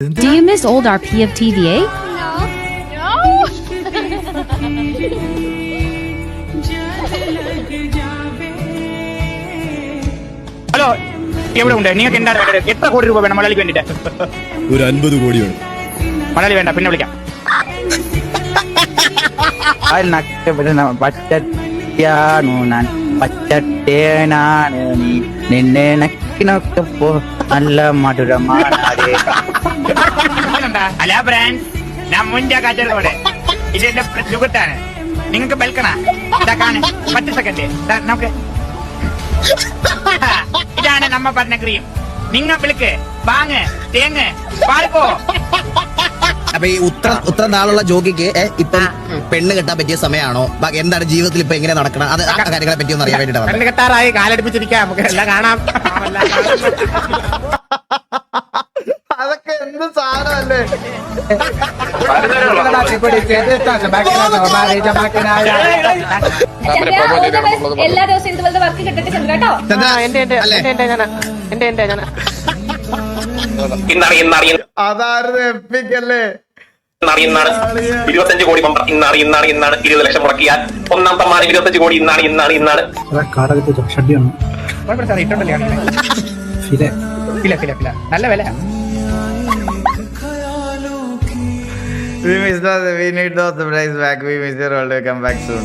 Do you miss old RP of TVA? Hello, എവിടെ ഉണ്ട്? നിങ്ങൾക്ക് എന്താ എത്ര കോടി രൂപ വേണം മലയാളിക്ക് വേണ്ടിട്ട്? ഒരു 50 കോടി വേണം. മലയാളി വേണ്ട, പിന്നെ വിളിക്കാം. പച്ചട്ടേനാണ് നീ, നിന്നെ നക്കിനൊക്കെ നല്ല മധുരമാണ്. അല്ല ഫ്രണ്ട്സ്, ഞാൻ മുൻപേ കാറ്റോടെ ഇതെന്റെ സുഹൃത്താണ്. നിങ്ങൾക്ക് ബെൽക്കണ ഇതാ കാണേ 10 സെക്കൻഡ് നമുക്ക്. ഇതാണ് നമ്മ പറഞ്ഞ ക്രീം. നിങ്ങ വിളിക്ക്, വാങ്ങ്, തേങ്ങ്, പാർക്കോ. അപ്പൊ ഈ ഉത്ര നാളുള്ള ജോഗിക്ക് ഇപ്പം പെണ്ണ് കെട്ടാൻ പറ്റിയ സമയമാണോ? എന്താണ് ജീവിതത്തിൽ ഇപ്പൊ എങ്ങനെ നടക്കണം, അത് ആ കാര്യങ്ങളെ പറ്റി ഒന്ന് അറിയാൻ വേണ്ടിട്ടാണ്. പെണ്ണ് കെട്ടാറായി, കാലടിപ്പിച്ചിരിക്കാം, നമുക്ക് എല്ലാം കാണാം. അതൊക്കെ എന്ത് സാധനമല്ലേ? എല്ലാ ദിവസവും ഇതുപോലത്തെ വർക്ക് കിട്ടിട്ട് ചന്ദ്ര കേട്ടോ. അതായിരുന്നു എപ്പിക്കല്ലേ? 25 കോടി ബമ്പർ ഇന്നാണ് 20 ലക്ഷം മുടക്കിയാൽ ഒന്നാം സമ്മാനം 25 കോടി ഇന്നാണ്. നല്ല വില. We need those surprise back. We miss your all. Come back soon.